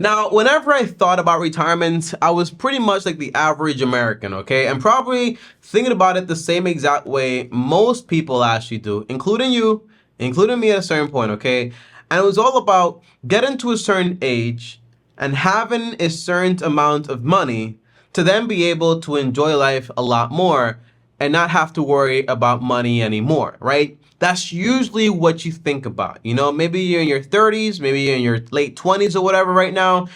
Now, whenever I thought about retirement, I was pretty much like the average American, okay? And probably thinking about it the same exact way most people actually do, including you, including me at a certain point, okay? And it was all about getting to a certain age and having a certain amount of money to then be able to enjoy life a lot more and not have to worry about money anymore, right? That's usually what you think about. You know, maybe you're in your 30s, maybe you're in your late 20s or whatever right now,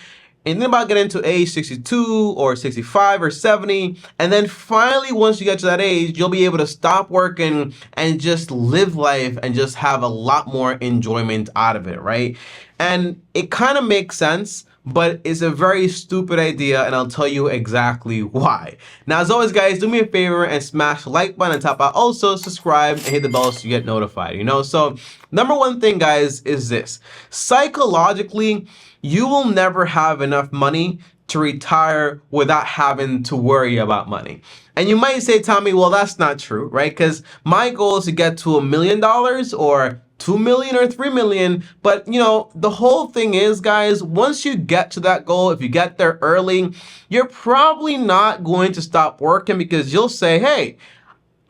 and then about getting to age 62 or 65 or 70, and then finally once you get to that age, you'll be able to stop working and just live life and just have a lot more enjoyment out of it, right? And it kind of makes sense, but it's a very stupid idea, and I'll tell you exactly why. Now, as always, guys, do me a favor and smash the like button on top. Also subscribe and hit the bell so you get notified, you know? So number one thing, guys, is this. Psychologically, you will never have enough money to retire without having to worry about money. And you might say, Tommy, well, that's not true, right? Because my goal is to get to $1 million or 2 million or 3 million. But you know, the whole thing is, guys, once you get to that goal, if you get there early, you're probably not going to stop working because you'll say, hey,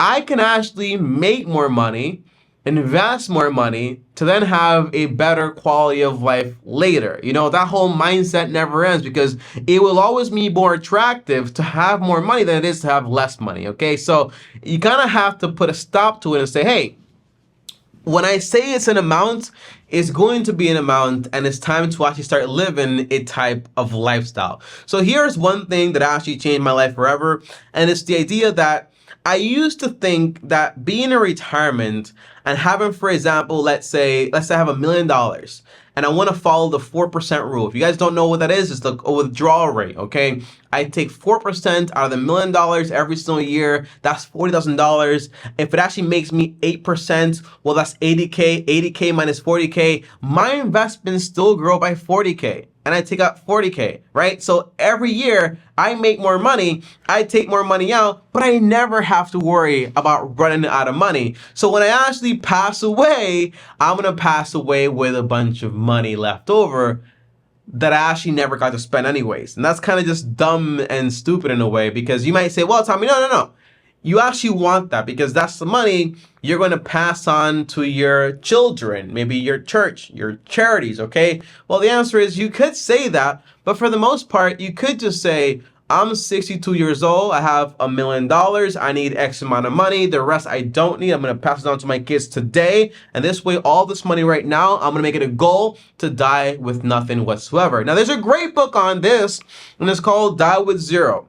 I can actually make more money, invest more money to then have a better quality of life later. You know, that whole mindset never ends because it will always be more attractive to have more money than it is to have less money. Okay, so you kind of have to put a stop to it and say, hey, when I say it's an amount, it's going to be an amount, and it's time to actually start living a type of lifestyle. So here's one thing that actually changed my life forever, and it's the idea that I used to think that being in retirement and having, for example, let's say I have $1 million and I want to follow the 4% rule. If you guys don't know what that is, it's the withdrawal rate, okay? I take 4% out of the $1 million every single year. That's $40,000. If it actually makes me 8%, well, that's 80K. 80K minus 40K. My investments still grow by 40K. And I take out 40K, right? So every year I make more money, I take more money out, but I never have to worry about running out of money. So when I actually pass away, I'm gonna pass away with a bunch of money left over that I actually never got to spend anyways. And that's kind of just dumb and stupid in a way, because you might say, well, Tommy, no. You actually want that because that's the money you're going to pass on to your children, maybe your church, your charities, okay? Well, the answer is you could say that, but for the most part, you could just say, I'm 62 years old, I have $1 million, I need X amount of money, the rest I don't need, I'm going to pass it on to my kids today, and this way, all this money right now, I'm going to make it a goal to die with nothing whatsoever. Now, there's a great book on this, and it's called Die with Zero.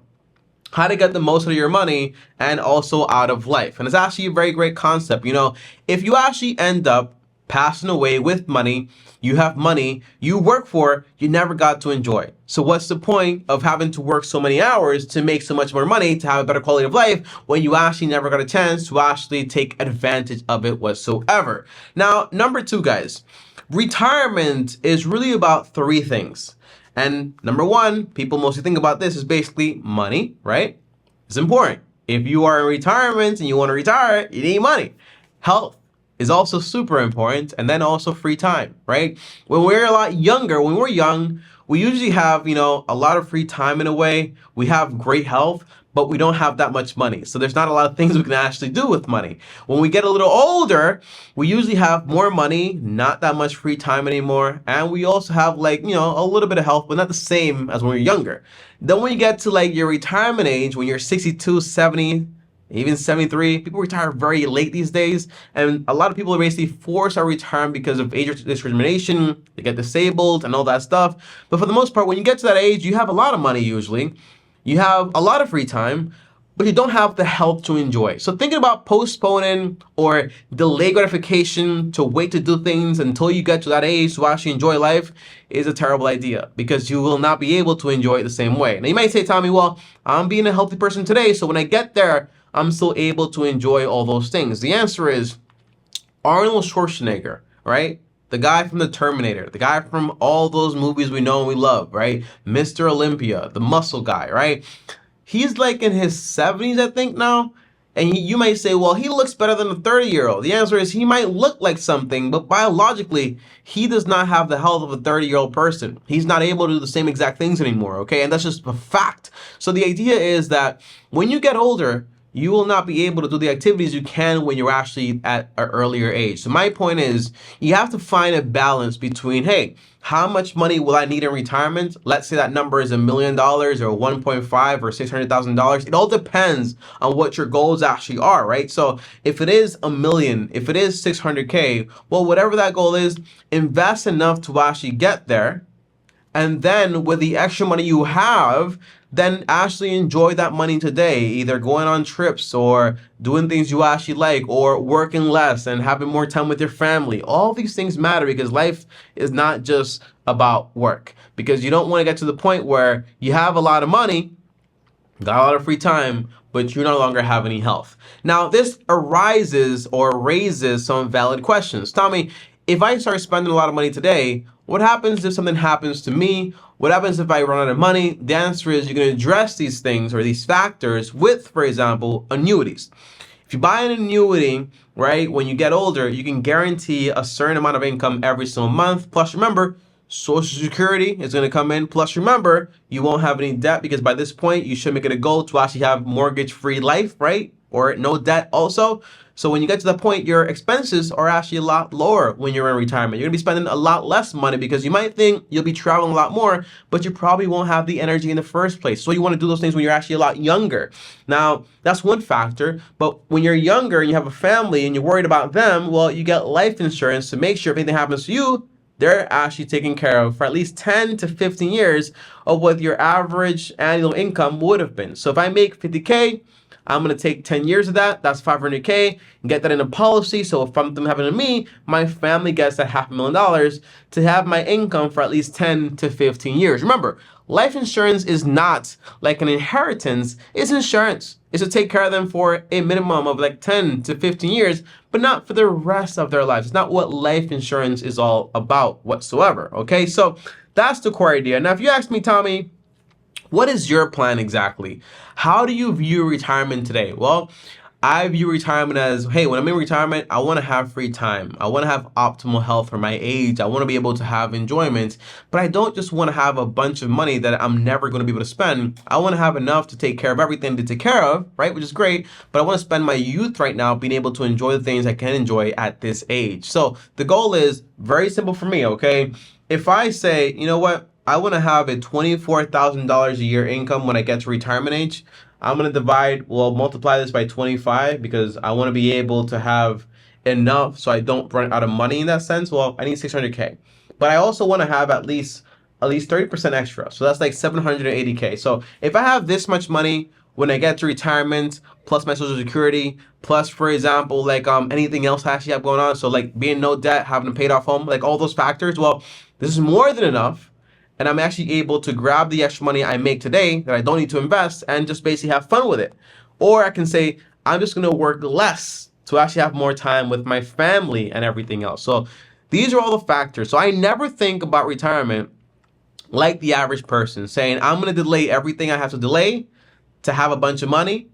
How to get the most out of your money and also out of life. And it's actually a very great concept. You know, if you actually end up passing away with money, you have money you work for, you never got to enjoy. So what's the point of having to work so many hours to make so much more money to have a better quality of life when you actually never got a chance to actually take advantage of it whatsoever? Now, number two, guys, retirement is really about three things. And number one, people mostly think about this is basically money, right? It's important. If you are in retirement and you want to retire, you need money. Health is also super important, and then also free time, right? When we're a lot younger, when we're young, we usually have, you know, a lot of free time in a way. We have great health, but we don't have that much money. So there's not a lot of things we can actually do with money. When we get a little older, we usually have more money, not that much free time anymore. And we also have like, you know, a little bit of health, but not the same as when we're younger. Then when you get to like your retirement age, when you're 62, 70, even 73, people retire very late these days. And a lot of people are basically forced out retirement because of age discrimination, they get disabled and all that stuff. But for the most part, when you get to that age, you have a lot of money usually. You have a lot of free time, but you don't have the health to enjoy. So thinking about postponing or delay gratification to wait to do things until you get to that age to actually enjoy life is a terrible idea because you will not be able to enjoy it the same way. Now you might say, Tommy, well, I'm being a healthy person today, so when I get there, I'm still able to enjoy all those things. The answer is Arnold Schwarzenegger, right? The guy from the Terminator, the guy from all those movies we know and we love, right? Mr. Olympia, the muscle guy, right? He's like in his 70s, I think now. And you might say, well, he looks better than a 30-year-old. The answer is he might look like something, but biologically, he does not have the health of a 30-year-old person. He's not able to do the same exact things anymore, okay? And that's just a fact. So the idea is that when you get older, you will not be able to do the activities you can when you're actually at an earlier age. So my point is, you have to find a balance between, hey, how much money will I need in retirement? Let's say that number is $1 million or 1.5 or $600,000. It all depends on what your goals actually are, right? So if it is a million, if it is 600K, well, whatever that goal is, invest enough to actually get there. And then with the extra money you have, then actually enjoy that money today, either going on trips or doing things you actually like or working less and having more time with your family. All these things matter because life is not just about work, because you don't want to get to the point where you have a lot of money, got a lot of free time, but you no longer have any health. Now, this arises or raises some valid questions. Tommy, if I start spending a lot of money today, what happens if something happens to me? What happens if I run out of money? The answer is you're going to address these things or these factors with, for example, annuities. If you buy an annuity, right, when you get older, you can guarantee a certain amount of income every single month. Plus, remember, Social Security is going to come in. Plus, remember, you won't have any debt because by this point, you should make it a goal to actually have mortgage-free life, right? Or no debt also. So when you get to the point, your expenses are actually a lot lower when you're in retirement. You're going to be spending a lot less money because you might think you'll be traveling a lot more, but you probably won't have the energy in the first place. So you want to do those things when you're actually a lot younger. Now, that's one factor. But when you're younger and you have a family and you're worried about them, well, you get life insurance to make sure if anything happens to you, they're actually taken care of for at least 10 to 15 years of what your average annual income would have been. So if I make 50K, I'm going to take 10 years of that. That's 500K and get that in a policy. So if something happened to me, my family gets that $500,000 to have my income for at least 10 to 15 years. Remember, life insurance is not like an inheritance. It's insurance. It's to take care of them for a minimum of like 10 to 15 years, but not for the rest of their lives. It's not what life insurance is all about whatsoever. Okay, so that's the core idea. Now, if you ask me, Tommy, what is your plan exactly? How do you view retirement today? Well, I view retirement as, hey, when I'm in retirement, I want to have free time. I want to have optimal health for my age. I want to be able to have enjoyment, but I don't just want to have a bunch of money that I'm never going to be able to spend. I want to have enough to take care of everything to take care of, right? Which is great, but I want to spend my youth right now being able to enjoy the things I can enjoy at this age. So the goal is very simple for me, okay? If I say, you know what? I want to have a $24,000 a year income when I get to retirement age. I'm going to multiply this by 25 because I want to be able to have enough so I don't run out of money in that sense. Well, I need 600K, but I also want to have at least 30% extra. So that's like 780K. So if I have this much money when I get to retirement, plus my Social Security, plus, for example, like anything else I actually have going on, so like being no debt, having a paid off home, like all those factors, well, this is more than enough. And I'm actually able to grab the extra money I make today that I don't need to invest and just basically have fun with it. Or I can say, I'm just going to work less to actually have more time with my family and everything else. So these are all the factors. So I never think about retirement like the average person saying, I'm going to delay everything I have to delay to have a bunch of money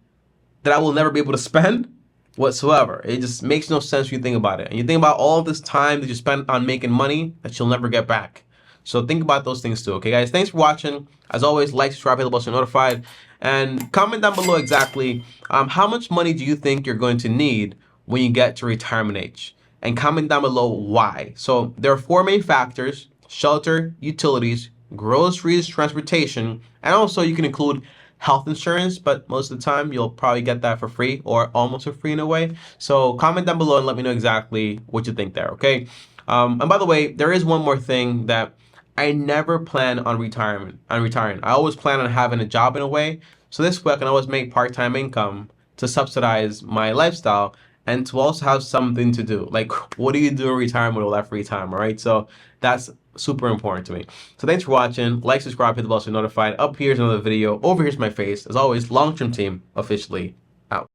that I will never be able to spend whatsoever. It just makes no sense when you think about it. And you think about all this time that you spent on making money that you'll never get back. So think about those things too, okay, guys? Thanks for watching. As always, like, subscribe, hit the bell so you're notified. And comment down below exactly how much money do you think you're going to need when you get to retirement age? And comment down below why. So there are 4 main factors: shelter, utilities, groceries, transportation, and also you can include health insurance, but most of the time you'll probably get that for free or almost for free in a way. So comment down below and let me know exactly what you think there, okay? And by the way, there is one more thing that I never plan on retiring. I always plan on having a job in a way. So this way I can always make part-time income to subsidize my lifestyle and to also have something to do. Like, what do you do in retirement with all that free time, all right? So that's super important to me. So thanks for watching. Like, subscribe, hit the bell so you're notified. Up here's another video. Over here's my face. As always, Long Term Team officially